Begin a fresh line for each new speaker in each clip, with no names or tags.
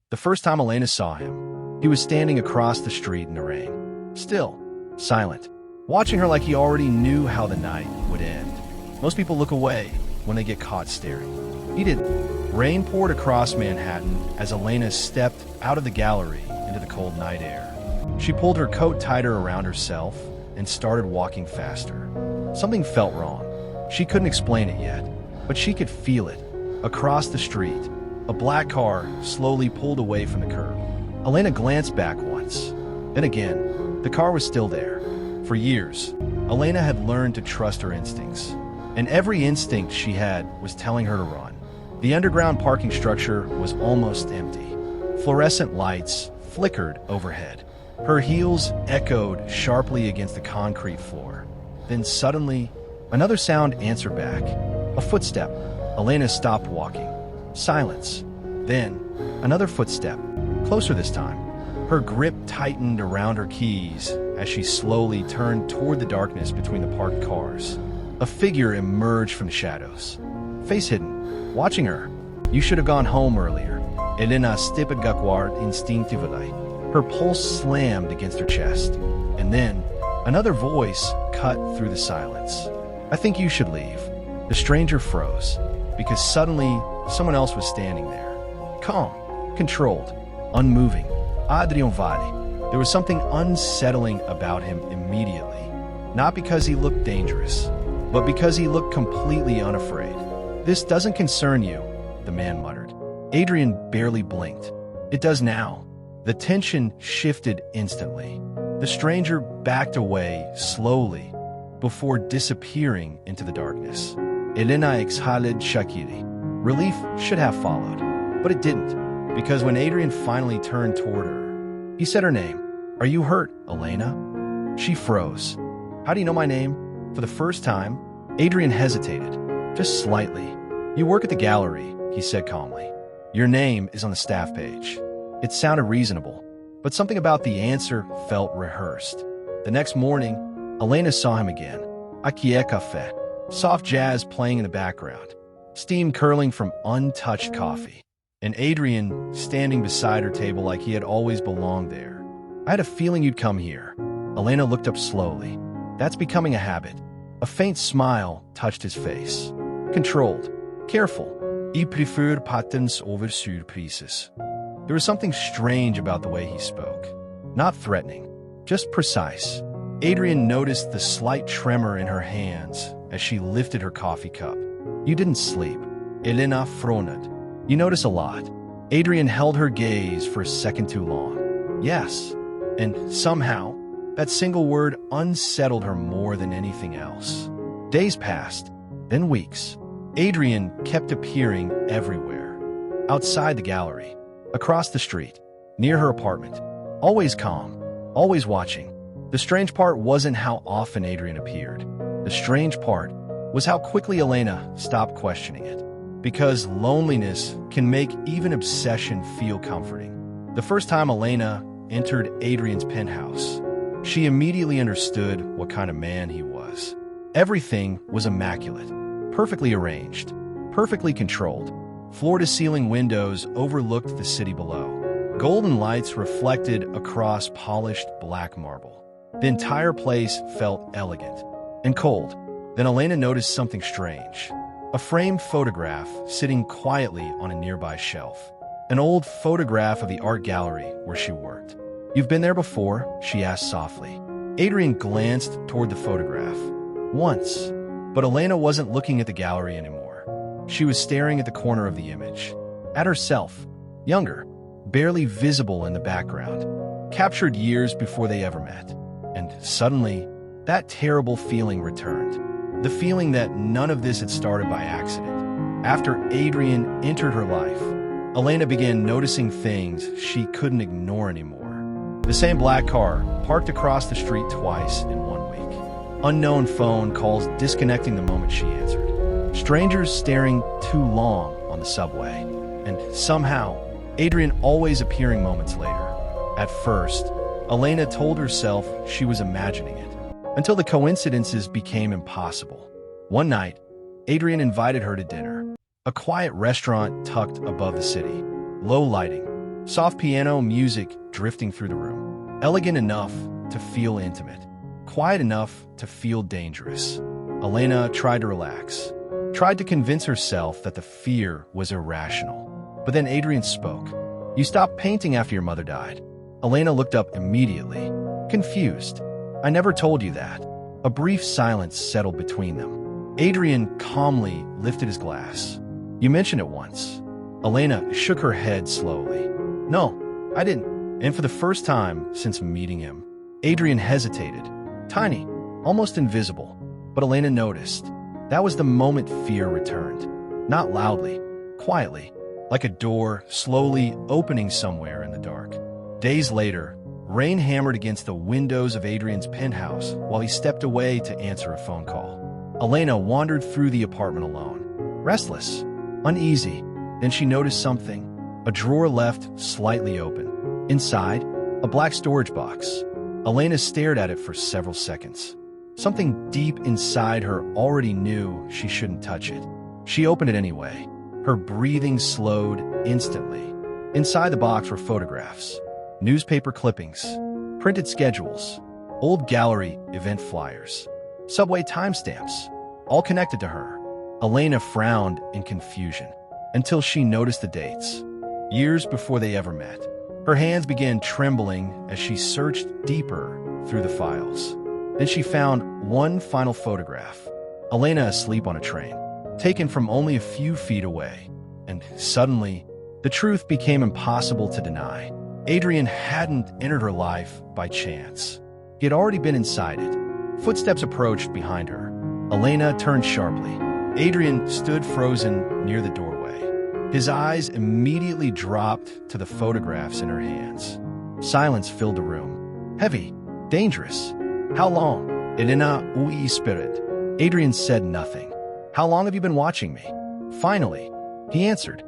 The first time Elena saw him, he was standing across the street in the rain, still, silent, watching her like he already knew how the night would end. Most people look away when they get caught staring. He didn't. Rain poured across Manhattan as Elena stepped out of the gallery into the cold night air. She pulled her coat tighter around herself and started walking faster. Something felt wrong. She couldn't explain it yet, but she could feel it. Across the street, a black car slowly pulled away from the curb. Elena glanced back once. Then again, the car was still there. For years, Elena had learned to trust her instincts, and every instinct she had was telling her to run. The underground parking structure was almost empty. Fluorescent lights flickered overhead. Her heels echoed sharply against the concrete floor. Then suddenly, another sound answered back. A footstep. Elena stopped walking. Silence. Then, another footstep. Closer this time. Her grip tightened around her keys as she slowly turned toward the darkness between the parked cars. A figure emerged from the shadows. Face hidden. Watching her. You should have gone home earlier. Elena Stipagakward instinctively. Her pulse slammed against her chest. And then, another voice cut through the silence. I think you should leave. The stranger froze, because suddenly, someone else was standing there. Calm, controlled, unmoving. Adrian Valle. There was something unsettling about him immediately. Not because he looked dangerous, but because he looked completely unafraid. This doesn't concern you, the man muttered. Adrian barely blinked. It does now. The tension shifted instantly. The stranger backed away slowly before disappearing into the darkness. Elena exhaled Shakiri. Relief should have followed, but it didn't, because when Adrian finally turned toward her, he said her name. Are you hurt, Elena? She froze. How do you know my name? For the first time, Adrian hesitated, just slightly. You work at the gallery, he said calmly. Your name is on the staff page. It sounded reasonable, but something about the answer felt rehearsed. The next morning, Elena saw him again. Akie Cafe. Soft jazz playing in the background. Steam curling from untouched coffee. And Adrian standing beside her table like he had always belonged there. I had a feeling you'd come here. Elena looked up slowly. That's becoming a habit. A faint smile touched his face. Controlled. Careful. I prefer patents over surprises. There was something strange about the way he spoke. Not threatening, just precise. Adrian noticed the slight tremor in her hands as she lifted her coffee cup. You didn't sleep. Elena froned. You notice a lot. Adrian held her gaze for a second too long. Yes. And somehow, that single word unsettled her more than anything else. Days passed, then weeks. Adrian kept appearing everywhere. Outside the gallery, across the street, near her apartment. Always calm, always watching. The strange part wasn't how often Adrian appeared. The strange part was how quickly Elena stopped questioning it. Because loneliness can make even obsession feel comforting. The first time Elena entered Adrian's penthouse, she immediately understood what kind of man he was. Everything was immaculate, perfectly arranged, perfectly controlled. Floor-to-ceiling windows overlooked the city below. Golden lights reflected across polished black marble. The entire place felt elegant and cold. Then Elena noticed something strange. A framed photograph sitting quietly on a nearby shelf. An old photograph of the art gallery where she worked. You've been there before? She asked softly. Adrian glanced toward the photograph. Once. But Elena wasn't looking at the gallery anymore. She was staring at the corner of the image. At herself. Younger. Barely visible in the background. Captured years before they ever met. And suddenly, that terrible feeling returned. The feeling that none of this had started by accident. After Adrian entered her life, Elena began noticing things she couldn't ignore anymore. The same black car, parked across the street twice in 1 week. Unknown phone calls disconnecting the moment she answered. Strangers staring too long on the subway. And somehow, Adrian always appearing moments later. At first, Elena told herself she was imagining it, until the coincidences became impossible. One night, Adrian invited her to dinner. A quiet restaurant tucked above the city. Low lighting, Soft piano music drifting through the room. Elegant enough to feel intimate. Quiet enough to feel dangerous. Elena tried to relax. Tried to convince herself that the fear was irrational. But then Adrian spoke. "You stopped painting after your mother died." Elena looked up immediately, confused. "I never told you that." A brief silence settled between them. Adrian calmly lifted his glass. "You mentioned it once." Elena shook her head slowly. "No, I didn't." And for the first time since meeting him, Adrian hesitated. Tiny, almost invisible. But Elena noticed. That was the moment fear returned. Not loudly, quietly, like a door slowly opening somewhere in the dark. Days later, rain hammered against the windows of Adrian's penthouse while he stepped away to answer a phone call. Elena wandered through the apartment alone, restless, uneasy. Then she noticed something. A drawer left slightly open. Inside, a black storage box. Elena stared at it for several seconds. Something deep inside her already knew she shouldn't touch it. She opened it anyway. Her breathing slowed instantly. Inside the box were photographs, newspaper clippings, printed schedules, old gallery event flyers, subway timestamps, all connected to her. Elena frowned in confusion until she noticed the dates. Years before they ever met. Her hands began trembling as she searched deeper through the files. Then she found one final photograph. Elena asleep on a train, taken from only a few feet away. And suddenly, the truth became impossible to deny. Adrian hadn't entered her life by chance. He had already been inside it. Footsteps approached behind her. Elena turned sharply. Adrian stood frozen near the doorway. His eyes immediately dropped to the photographs in her hands. Silence filled the room. Heavy, dangerous. "How long?" Elena ui spirit. Adrian said nothing. "How long have you been watching me?" Finally, he answered.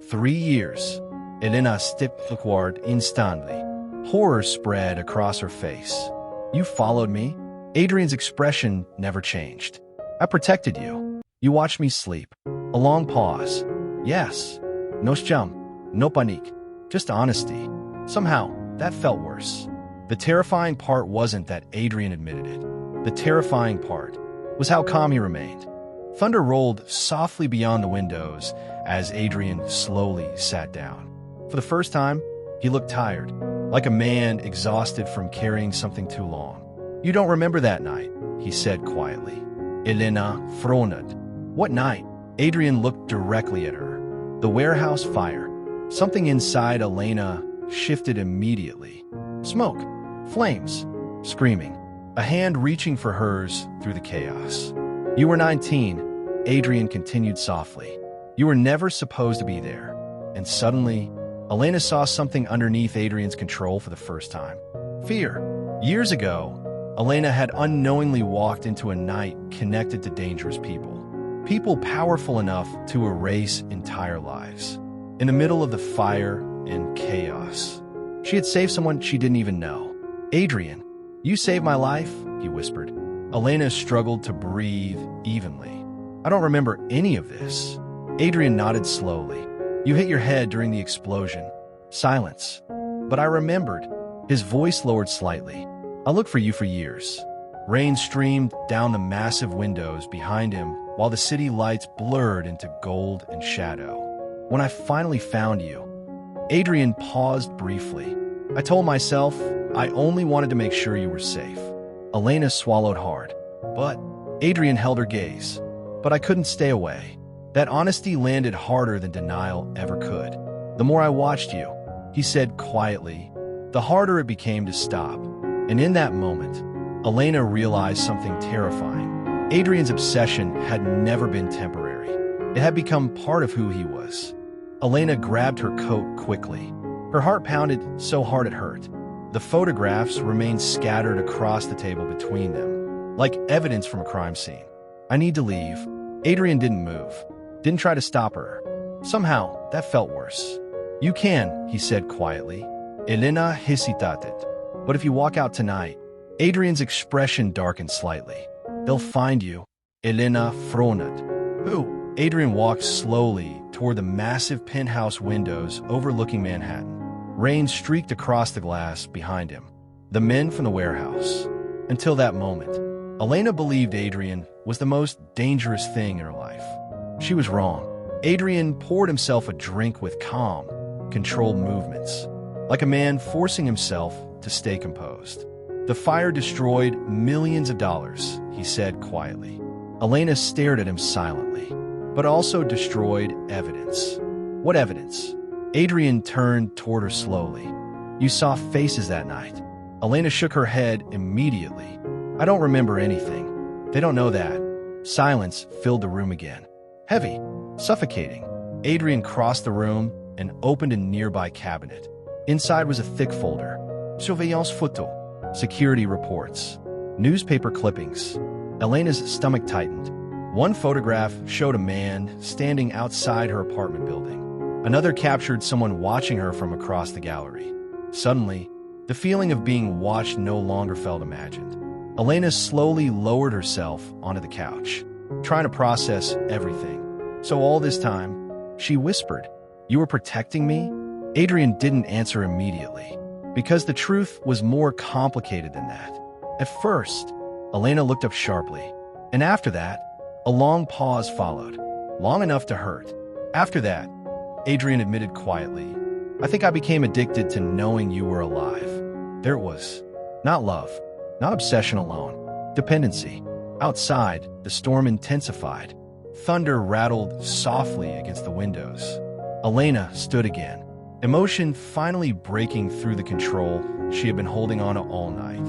3 years. Elena stepped backward instantly. Horror spread across her face. "You followed me?" Adrian's expression never changed. "I protected you. You watched me sleep." A long pause. "Yes. No sham. No panique. Just honesty." Somehow, that felt worse. The terrifying part wasn't that Adrian admitted it. The terrifying part was how calm he remained. Thunder rolled softly beyond the windows as Adrian slowly sat down. For the first time, he looked tired, like a man exhausted from carrying something too long. "You don't remember that night," he said quietly. Elena frowned. "What night?" Adrian looked directly at her. The warehouse fire. Something inside Elena shifted immediately. Smoke, flames, screaming, a hand reaching for hers through the chaos. "You were 19, Adrian continued softly. "You were never supposed to be there." And suddenly, Elena saw something underneath Adrian's control for the first time. Fear. Years ago, Elena had unknowingly walked into a night connected to dangerous people. People powerful enough to erase entire lives. In the middle of the fire and chaos, she had saved someone she didn't even know. "Adrian, you saved my life," he whispered. Elena struggled to breathe evenly. "I don't remember any of this." Adrian nodded slowly. "You hit your head during the explosion." Silence. "But I remembered." His voice lowered slightly. "I looked for you for years." Rain streamed down the massive windows behind him while the city lights blurred into gold and shadow. "When I finally found you." Adrian paused briefly. "I told myself I only wanted to make sure you were safe." Elena swallowed hard. "But..." Adrian held her gaze. "But I couldn't stay away." That honesty landed harder than denial ever could. "The more I watched you," he said quietly, "the harder it became to stop." And in that moment, Elena realized something terrifying. Adrian's obsession had never been temporary. It had become part of who he was. Elena grabbed her coat quickly. Her heart pounded so hard it hurt. The photographs remained scattered across the table between them, like evidence from a crime scene. "I need to leave." Adrian didn't move, didn't try to stop her. Somehow, that felt worse. "You can," he said quietly. Elena hesitated. "But if you walk out tonight..." Adrian's expression darkened slightly. "They'll find you." Elena frowned. "Who?" Adrian walked slowly toward the massive penthouse windows overlooking Manhattan. Rain streaked across the glass behind him. The men from the warehouse. Until that moment, Elena believed Adrian was the most dangerous thing in her life. She was wrong. Adrian poured himself a drink with calm, controlled movements, like a man forcing himself to stay composed. The fire destroyed millions of dollars, he said quietly. Elena stared at him silently, but also destroyed evidence. What evidence? Adrian turned toward her slowly. You saw faces that night. Elena shook her head immediately. I don't remember anything. They don't know that. Silence filled the room again. Heavy, suffocating. Adrian crossed the room and opened a nearby cabinet. Inside was a thick folder. Surveillance photo. Security reports. Newspaper clippings. Elena's stomach tightened. One photograph showed a man standing outside her apartment building. Another captured someone watching her from across the gallery. Suddenly, the feeling of being watched no longer felt imagined. Elena slowly lowered herself onto the couch, trying to process everything. So all this time, she whispered, "You were protecting me?" Adrian didn't answer immediately, because the truth was more complicated than that. At first, Elena looked up sharply, and after that, a long pause followed, long enough to hurt. After that, Adrian admitted quietly, "I think I became addicted to knowing you were alive." There it was. Not love, not obsession alone. Dependency. Outside, the storm intensified. Thunder rattled softly against the windows. Elena stood again, emotion finally breaking through the control she had been holding on to all night.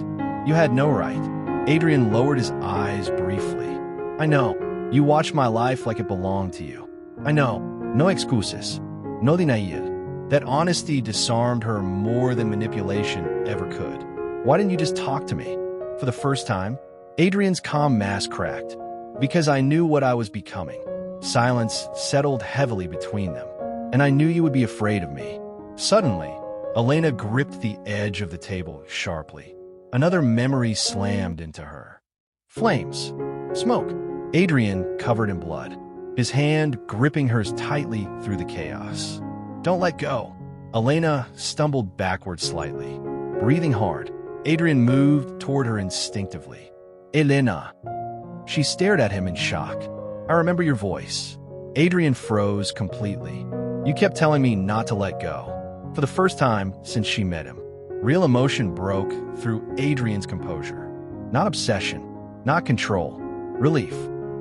"You had no right." Adrian lowered his eyes briefly. "I know. You watched my life like it belonged to you. I know. No excuses. No denial." That honesty disarmed her more than manipulation ever could. "Why didn't you just talk to me?" For the first time, Adrian's calm mask cracked. "Because I knew what I was becoming." Silence settled heavily between them. "And I knew you would be afraid of me." Suddenly, Elena gripped the edge of the table sharply. Another memory slammed into her. Flames. Smoke. Adrian covered in blood, his hand gripping hers tightly through the chaos. "Don't let go." Elena stumbled backward slightly, breathing hard. Adrian moved toward her instinctively. "Elena." She stared at him in shock. "I remember your voice." Adrian froze completely. "You kept telling me not to let go." For the first time since she met him, real emotion broke through Adrian's composure. Not obsession, not control, relief.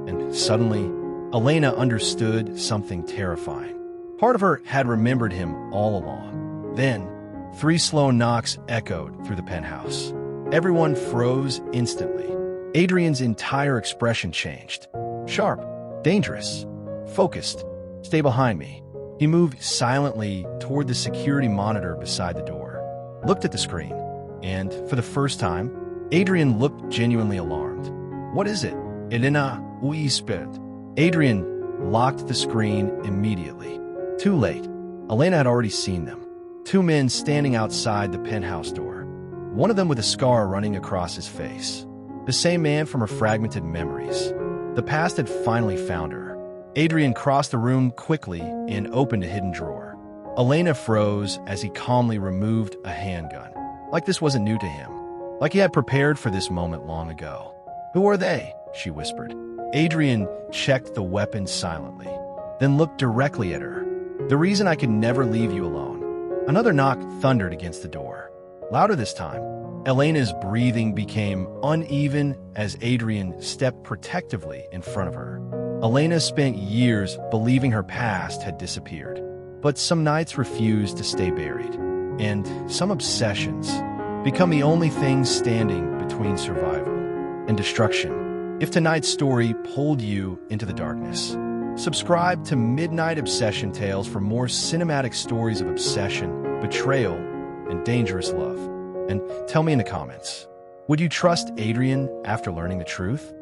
And suddenly, Elena understood something terrifying. Part of her had remembered him all along. Then, 3 slow knocks echoed through the penthouse. Everyone froze instantly. Adrian's entire expression changed. Sharp, dangerous, focused. "Stay behind me." He moved silently toward the security monitor beside the door, looked at the screen, and, for the first time, Adrian looked genuinely alarmed. "What is it?" Elena whispered. Adrian locked the screen immediately. Too late. Elena had already seen them. 2 men standing outside the penthouse door, one of them with a scar running across his face. The same man from her fragmented memories. The past had finally found her. Adrian crossed the room quickly and opened a hidden drawer. Elena froze as he calmly removed a handgun. Like this wasn't new to him. Like he had prepared for this moment long ago. "Who are they?" she whispered. Adrian checked the weapon silently, then looked directly at her. "The reason I could never leave you alone." Another knock thundered against the door. Louder this time. Elena's breathing became uneven as Adrian stepped protectively in front of her. Elena spent years believing her past had disappeared, but some nights refused to stay buried, and some obsessions become the only things standing between survival and destruction. If tonight's story pulled you into the darkness, subscribe to Midnight Obsession Tales for more cinematic stories of obsession, betrayal, and dangerous love. And tell me in the comments, would you trust Adrian after learning the truth?